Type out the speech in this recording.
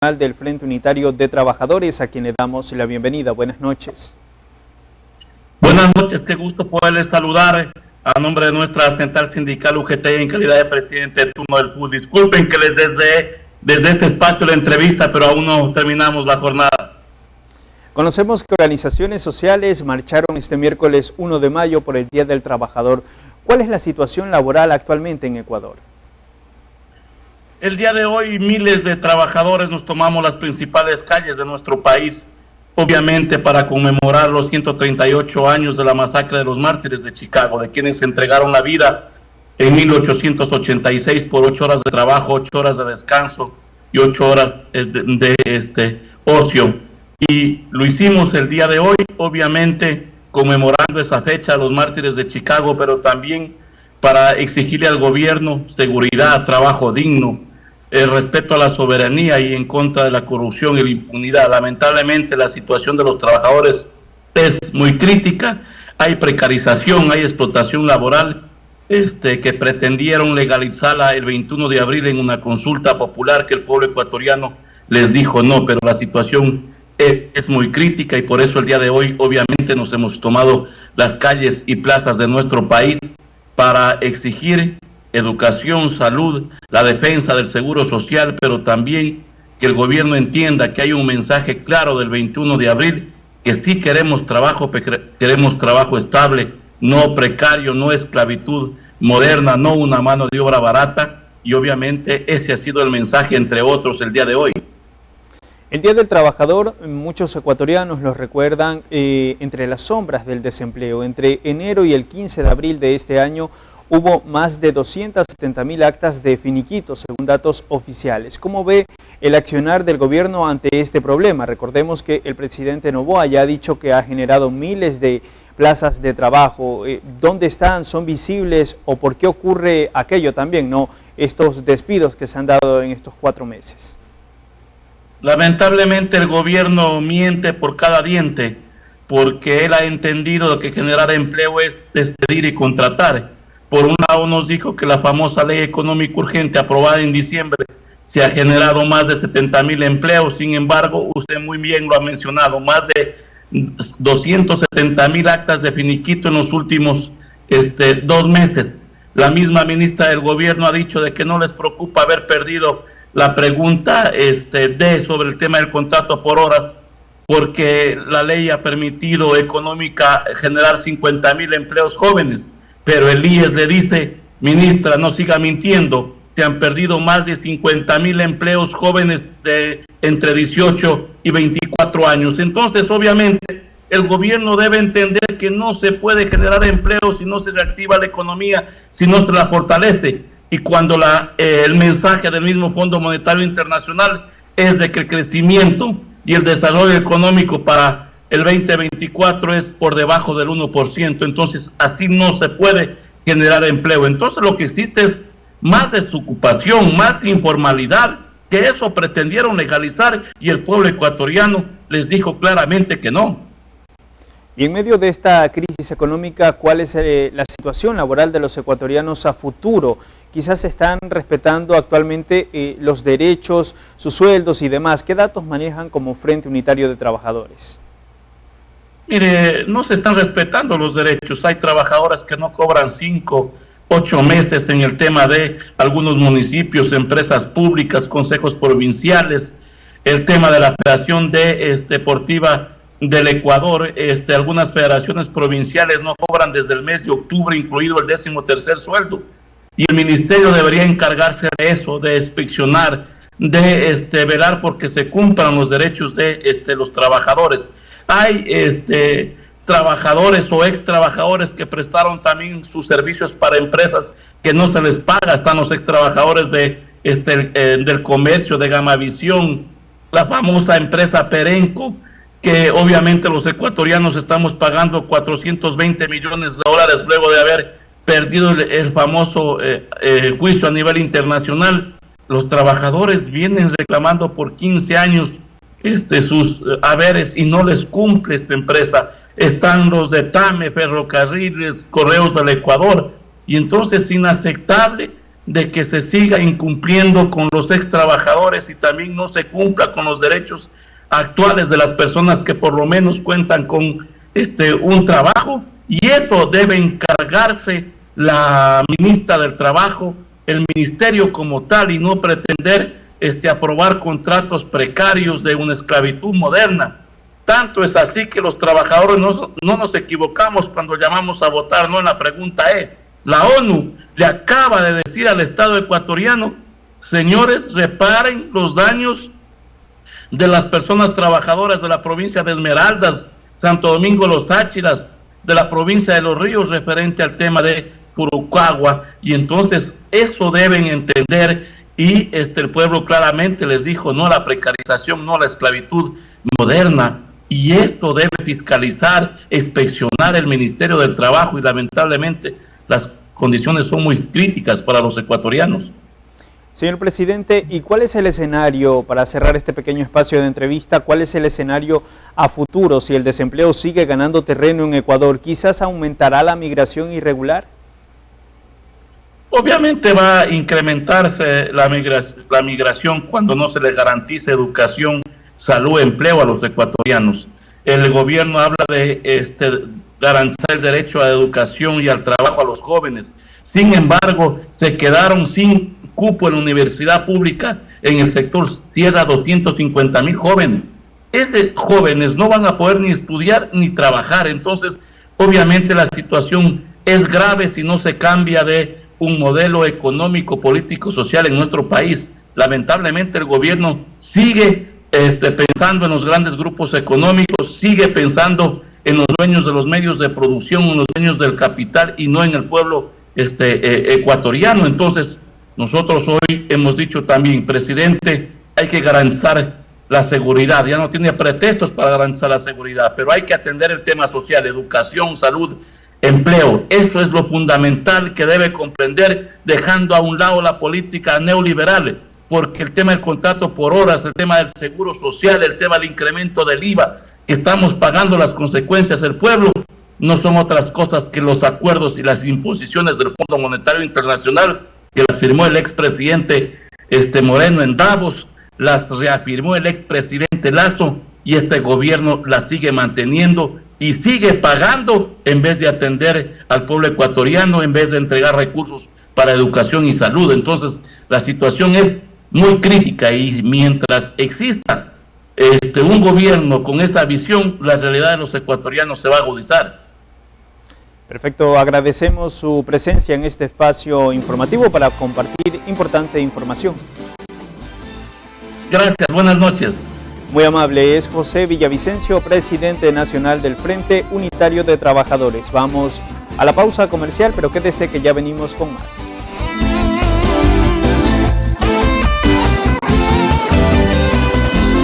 del Frente Unitario de Trabajadores, a quien le damos la bienvenida. Buenas noches. Buenas noches, qué gusto poderles saludar a nombre de nuestra central sindical UGT en calidad de presidente de turno del PUD. Disculpen que les desde este espacio la entrevista, pero aún no terminamos la jornada. Conocemos que organizaciones sociales marcharon este miércoles 1 de mayo por el Día del Trabajador. ¿Cuál es la situación laboral actualmente en Ecuador? El día de hoy miles de trabajadores nos tomamos las principales calles de nuestro país, obviamente para conmemorar los 138 años de la masacre de los mártires de Chicago, de quienes entregaron la vida en 1886 por 8 horas de trabajo, 8 horas de descanso y 8 horas de ocio. Y lo hicimos el día de hoy, obviamente conmemorando esa fecha, los mártires de Chicago, pero también para exigirle al gobierno seguridad, trabajo digno, el respeto a la soberanía y en contra de la corrupción y la impunidad. Lamentablemente la situación de los trabajadores es muy crítica, hay precarización, hay explotación laboral, que pretendieron legalizarla el 21 de abril en una consulta popular que el pueblo ecuatoriano les dijo no, pero la situación es muy crítica y por eso el día de hoy obviamente nos hemos tomado las calles y plazas de nuestro país para exigir educación, salud, la defensa del seguro social, pero también que el gobierno entienda que hay un mensaje claro del 21 de abril, que sí queremos trabajo estable, no precario, no esclavitud moderna, no una mano de obra barata, y obviamente ese ha sido el mensaje, entre otros, el día de hoy. El Día del Trabajador, muchos ecuatorianos lo recuerdan entre las sombras del desempleo. Entre enero y el 15 de abril de este año, hubo más de 270.000 actas de finiquito, según datos oficiales. ¿Cómo ve el accionar del gobierno ante este problema? Recordemos que el presidente Noboa ya ha dicho que ha generado miles de plazas de trabajo. ¿Dónde están? ¿Son visibles? ¿O por qué ocurre aquello también, no? Estos despidos que se han dado en estos 4 meses. Lamentablemente el gobierno miente por cada diente, porque él ha entendido que generar empleo es despedir y contratar. Por un lado nos dijo que la famosa ley económica urgente aprobada en diciembre se ha generado más de 70.000 empleos. Sin embargo, usted muy bien lo ha mencionado, más de 270.000 actas de finiquito en los últimos 2 meses. La misma ministra del gobierno ha dicho de que no les preocupa haber perdido la pregunta sobre el tema del contrato por horas, porque la ley ha permitido económica generar 50.000 empleos jóvenes. Pero el IES le dice, ministra, no siga mintiendo, se han perdido más de 50.000 empleos jóvenes de entre 18 y 24 años. Entonces, obviamente, el gobierno debe entender que no se puede generar empleo si no se reactiva la economía, si no se la fortalece. Y cuando el mensaje del mismo Fondo Monetario Internacional es de que el crecimiento y el desarrollo económico para el 2024 es por debajo del 1%, entonces así no se puede generar empleo. Entonces lo que existe es más desocupación, más informalidad, que eso pretendieron legalizar y el pueblo ecuatoriano les dijo claramente que no. Y en medio de esta crisis económica, ¿cuál es la situación laboral de los ecuatorianos a futuro? Quizás se están respetando actualmente los derechos, sus sueldos y demás. ¿Qué datos manejan como Frente Unitario de Trabajadores? Mire, no se están respetando los derechos. Hay trabajadoras que no cobran 5, 8 meses en el tema de algunos municipios, empresas públicas, consejos provinciales, el tema de la Federación Deportiva del Ecuador, algunas federaciones provinciales no cobran desde el mes de octubre, incluido el 13º sueldo. Y el ministerio debería encargarse de eso, de inspeccionar, de velar porque se cumplan los derechos de los trabajadores. Hay trabajadores o ex trabajadores que prestaron también sus servicios para empresas que no se les paga. Están los ex trabajadores del comercio, de Gamavisión, la famosa empresa Perenco, que obviamente los ecuatorianos estamos pagando 420 millones de dólares luego de haber perdido el famoso juicio a nivel internacional. Los trabajadores vienen reclamando por 15 años sus haberes y no les cumple esta empresa. Están los de TAME, Ferrocarriles, Correos del Ecuador, y entonces es inaceptable de que se siga incumpliendo con los ex trabajadores y también no se cumpla con los derechos actuales de las personas que por lo menos cuentan con un trabajo, y eso debe encargarse la ministra del Trabajo, el ministerio como tal, y no pretender aprobar contratos precarios de una esclavitud moderna. Tanto es así que los trabajadores no nos equivocamos cuando llamamos a votar, no en la pregunta E. La ONU le acaba de decir al Estado ecuatoriano: señores, reparen los daños de las personas trabajadoras de la provincia de Esmeraldas, Santo Domingo Los Táchiras, de la provincia de Los Ríos, referente al tema de Purucagua. Y entonces eso deben entender, y el pueblo claramente les dijo no a la precarización, no a la esclavitud moderna. Y esto debe fiscalizar, inspeccionar el Ministerio del Trabajo, y lamentablemente las condiciones son muy críticas para los ecuatorianos. Señor presidente, ¿y cuál es el escenario, para cerrar este pequeño espacio de entrevista, cuál es el escenario a futuro si el desempleo sigue ganando terreno en Ecuador? ¿Quizás aumentará la migración irregular? Obviamente va a incrementarse la migración cuando no se le garantice educación, salud, empleo a los ecuatorianos. El gobierno habla de garantizar el derecho a la educación y al trabajo a los jóvenes. Sin embargo, se quedaron sin cupo en la universidad pública en el sector Sierra 250,000 jóvenes. Esos jóvenes no van a poder ni estudiar ni trabajar. Entonces, obviamente la situación es grave si no se cambia de un modelo económico, político, social en nuestro país. Lamentablemente el gobierno sigue pensando en los grandes grupos económicos, sigue pensando en los dueños de los medios de producción, en los dueños del capital, y no en el pueblo ecuatoriano. Entonces, nosotros hoy hemos dicho también: presidente, hay que garantizar la seguridad. Ya no tiene pretextos para garantizar la seguridad, pero hay que atender el tema social, educación, salud, empleo. Eso es lo fundamental que debe comprender, dejando a un lado la política neoliberal, porque el tema del contrato por horas, el tema del seguro social, el tema del incremento del IVA, que estamos pagando las consecuencias del pueblo, no son otras cosas que los acuerdos y las imposiciones del Fondo Monetario Internacional, que las firmó el expresidente Moreno en Davos, las reafirmó el expresidente Lazo, y este gobierno las sigue manteniendo y sigue pagando en vez de atender al pueblo ecuatoriano, en vez de entregar recursos para educación y salud. Entonces, la situación es muy crítica, y mientras exista un gobierno con esta visión, la realidad de los ecuatorianos se va a agudizar. Perfecto, agradecemos su presencia en este espacio informativo para compartir importante información. Gracias, buenas noches. Muy amable, es José Villavicencio, presidente nacional del Frente Unitario de Trabajadores. Vamos a la pausa comercial, pero quédese que ya venimos con más.